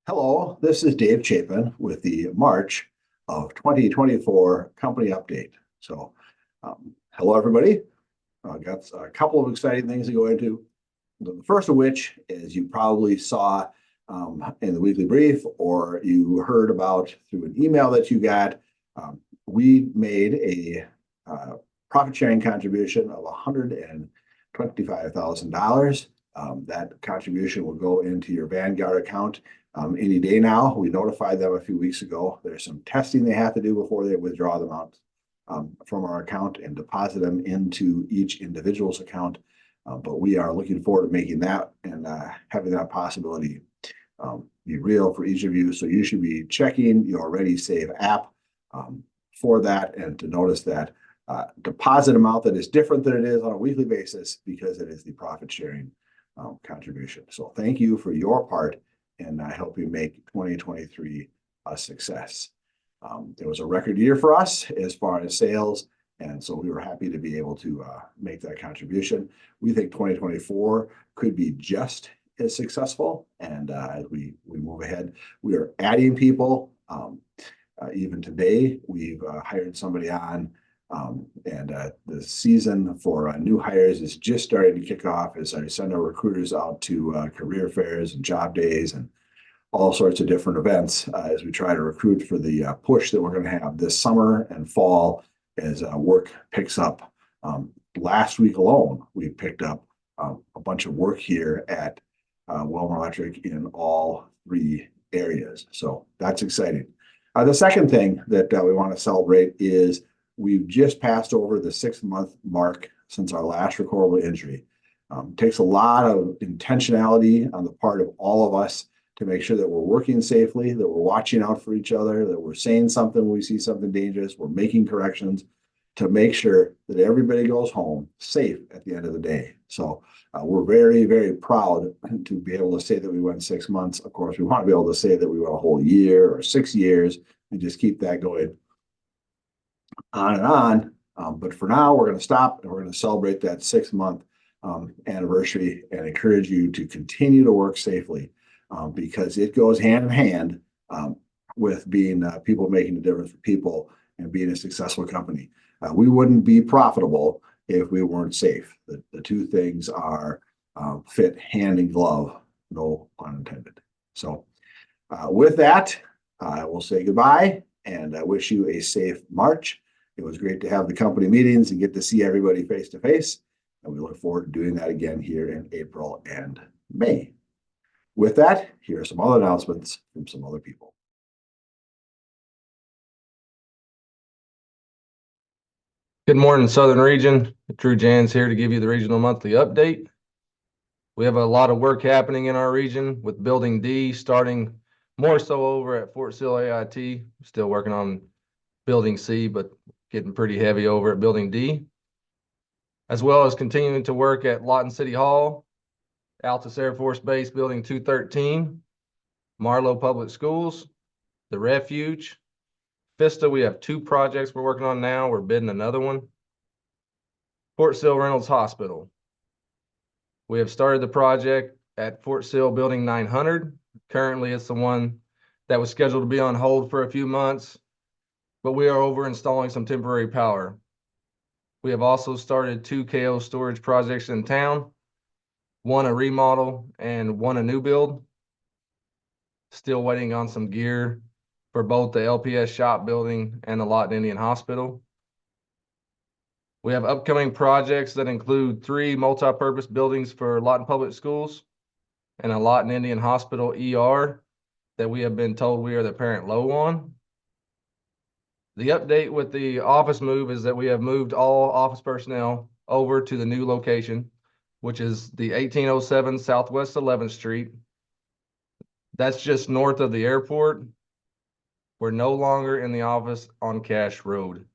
Hello, this is Dave Chapin with the March of 2024 company update. Hello, everybody. Got a couple of exciting things to go into. The first of which is you probably saw in the weekly brief or you heard about through an email that you got. We made a profit sharing contribution of $125,000. That contribution will go into your Vanguard account any day now. We notified them a few weeks ago. There's some testing they have to do before they withdraw them out from our account and deposit them into each individual's account. But we are looking forward to making that and having that possibility be real for each of you. So you should be checking your ReadySave app for that and to notice that deposit amount that is different than it is on a weekly basis because it is the profit sharing contribution. So thank you for your part and helping make 2023 a success. It was a record year for us as far as sales, and so we were happy to be able to make that contribution. We think 2024 could be just as successful, and as we move ahead, we are adding people. Even today, we've hired somebody on, and the season for new hires is just starting to kick off as I send our recruiters out to career fairs and job days and all sorts of different events as we try to recruit for the push that we're going to have this summer and fall as work picks up. Last week alone, we picked up a bunch of work here at Welmer Electric in all three areas. So that's exciting. The second thing that we want to celebrate is we've just passed over the 6-month mark since our last recordable injury. It takes a lot of intentionality on the part of all of us to make sure that we're working safely, that we're watching out for each other, that we're saying something when we see something dangerous, we're making corrections to make sure that everybody goes home safe at the end of the day. So we're very, very proud to be able to say that we went 6 months. Of course, we want to be able to say that we went a whole year or 6 years and just keep that going on and on. But for now, we're going to stop and we're going to celebrate that 6-month anniversary and encourage you to continue to work safely because it goes hand in hand with being people making a difference for people and being a successful company. We wouldn't be profitable if we weren't safe. The two things are fit hand in glove, no pun intended. So with that, I will say goodbye and I wish you a safe March. It was great to have the company meetings and get to see everybody face to face. And we look forward to doing that again here in April and May. With that, here are some other announcements from some other people. Good morning, Southern Region. Drew Jans here to give you the regional monthly update. We have a lot of work happening in our region with Building D starting more so over at Fort Sill AIT. Still working on Building C, but getting pretty heavy over at Building D. As well as continuing to work at Lawton City Hall, Altus Air Force Base Building 213, Marlow Public Schools, the Refuge. Vista, we have 2 projects we're working on now. We're bidding another one. Fort Sill Reynolds Hospital. We have started the project at Fort Sill Building 900. Currently, it's the one that was scheduled to be on hold for a few months, but we are over installing some temporary power. We have also started 2 KO storage projects in town, one a remodel and one a new build. Still waiting on some gear for both the LPS shop building and the Lawton Indian Hospital. We have upcoming projects that include 3 multi-purpose buildings for Lawton Public Schools and a Lawton Indian Hospital ER that we have been told we are the parent low on. The update with the office move is that we have moved all office personnel over to the new location, which is the 1807 Southwest 11th Street. That's just north of the airport. We're no longer in the office on Cash Road.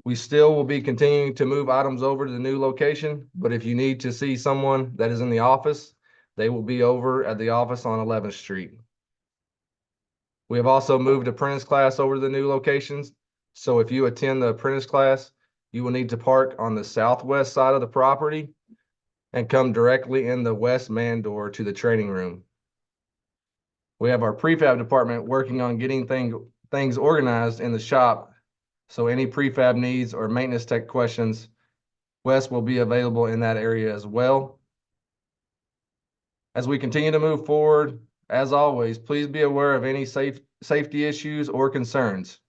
We still will be continuing to move items over to the new location, but if you need to see someone that is in the office, they will be over at the office on 11th Street. We have also moved apprentice class over to the new locations. So if you attend the apprentice class, you will need to park on the southwest side of the property and come directly in the west man door to the training room. We have our prefab department working on getting things organized in the shop. So any prefab needs or maintenance tech questions, Wes will be available in that area as well. As we continue to move forward, as always, please be aware of any safety issues or concerns.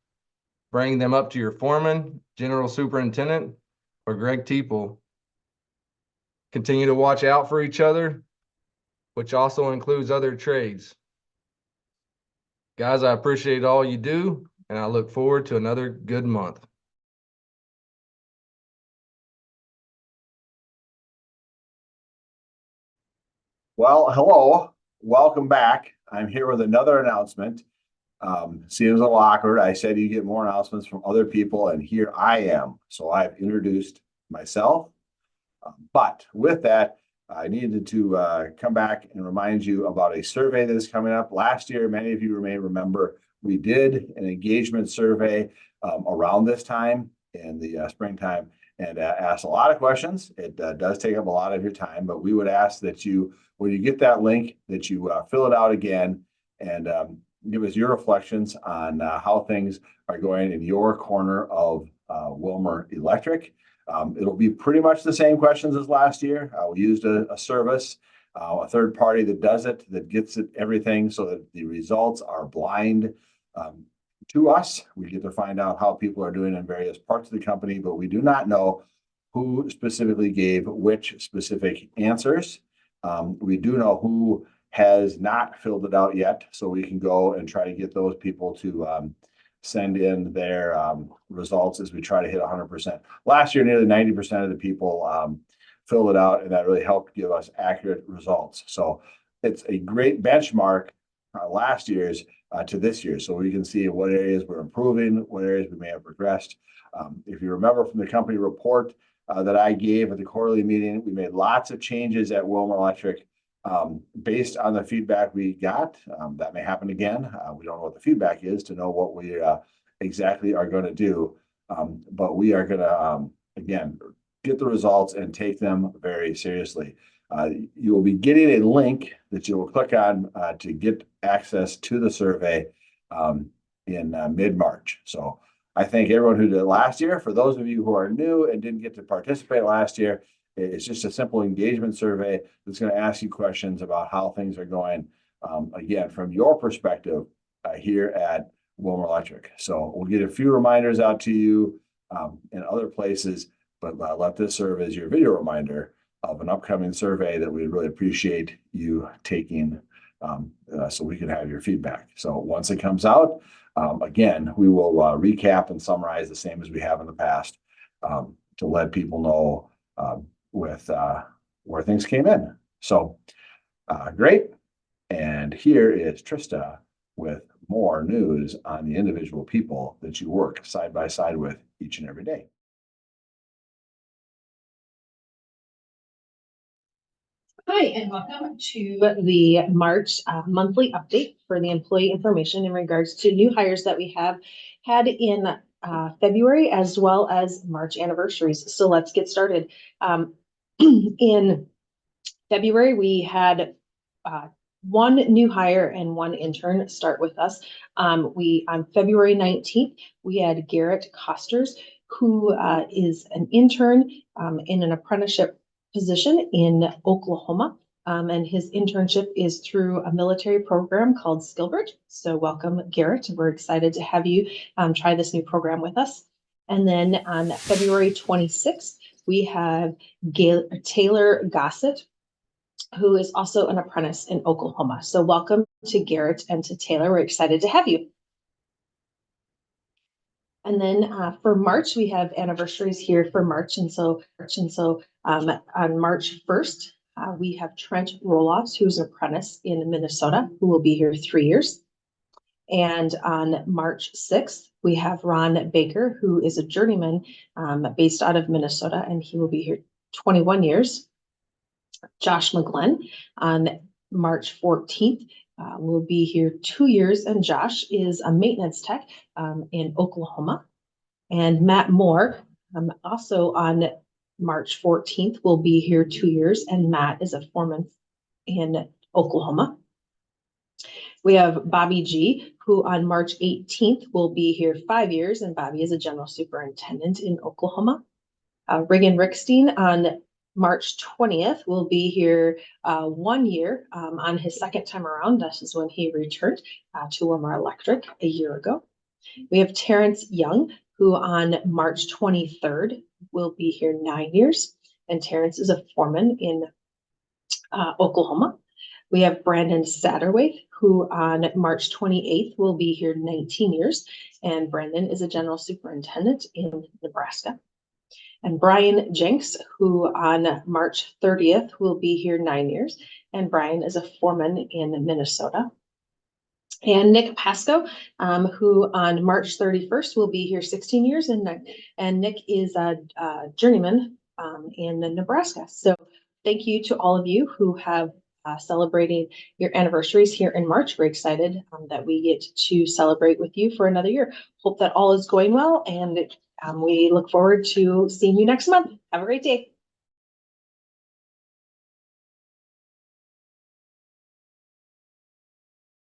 Bring them up to your foreman, general superintendent, or Greg Teeple. Continue to watch out for each other, which also includes other trades. Guys, I appreciate all you do, and I look forward to another good month. Well, hello, welcome back. I'm here with another announcement. Seems a little awkward. I said you get more announcements from other people, and here I am. So I've introduced myself. But with that, I needed to come back and remind you about a survey that is coming up. Last year, many of you may remember, we did an engagement survey around this time in the springtime and asked a lot of questions. It does take up a lot of your time, but we would ask that you, when you get that link, that you fill it out again and give us your reflections on how things are going in your corner of Willmar Electric. It'll be pretty much the same questions as last year. We used a service, a third party that does it, that gets it everything so that the results are blind to us. We get to find out how people are doing in various parts of the company, but we do not know who specifically gave which specific answers. We do know who has not filled it out yet, so we can go and try to get those people to send in their results as we try to hit 100%. Last year, nearly 90% of the people filled it out, and that really helped give us accurate results. So it's a great benchmark last year's to this year, so we can see what areas we're improving, what areas we may have regressed. If you remember from the company report that I gave at the quarterly meeting, we made lots of changes at Willmar Electric based on the feedback we got. That may happen again. We don't know what the feedback is to know what we exactly are going to do. But we are going to, again, get the results and take them very seriously. You will be getting a link that you will click on to get access to the survey in mid-March. So I thank everyone who did it last year. For those of you who are new and didn't get to participate last year, it's just a simple engagement survey that's going to ask you questions about how things are going, again, from your perspective here at Willmar Electric. So we'll get a few reminders out to you in other places, but let this serve as your video reminder of an upcoming survey that we'd really appreciate you taking so we can have your feedback. So once it comes out, again, we will recap and summarize the same as we have in the past to let people know with where things came in. So great. And here is Trista with more news on the individual people that you work side by side with each and every day. Hi, and welcome to the March monthly update for the employee information in regards to new hires that we have had in February as well as March anniversaries. So let's get started. In February, we had one new hire and one intern start with us. On February 19th, we had Garrett Costers, who is an intern in an apprenticeship position in Oklahoma. And his internship is through a military program called SkillBridge. So welcome, Garrett. We're excited to have you try this new program with us. And then on February 26th, we have Taylor Gossett, who is also an apprentice in Oklahoma. So welcome to Garrett and to Taylor. We're excited to have you. And then for March, we have anniversaries here for March. And so on March 1st, we have Trent Roloffs, who's an apprentice in Minnesota, who will be here 3 years. And on March 6th, we have Ron Baker, who is a journeyman based out of Minnesota, and he will be here 21 years. Josh McGlenn on March 14th will be here 2 years, and Josh is a maintenance tech in Oklahoma. And Matt Moore, also on March 14th, will be here 2 years, and Matt is a foreman in Oklahoma. We have Bobby G, who on March 18th will be here 5 years, and Bobby is a general superintendent in Oklahoma. Reagan Rickstein on March 20th will be here 1 year on his second time around. This is when he returned to Lamar Electric a year ago. We have Terrence Young, who on March 23rd will be here 9 years, and Terrence is a foreman in Oklahoma. We have Brandon Satterway, who on March 28th will be here 19 years, and Brandon is a general superintendent in Nebraska. And Brian Jenks, who on March 30th will be here 9 years, and Brian is a foreman in Minnesota. And Nick Pasco, who on March 31st will be here 16 years, and Nick is a journeyman in Nebraska. So thank you to all of you who have celebrating your anniversaries here in March. We're excited that we get to celebrate with you for another year. Hope that all is going well, and we look forward to seeing you next month. Have a great day.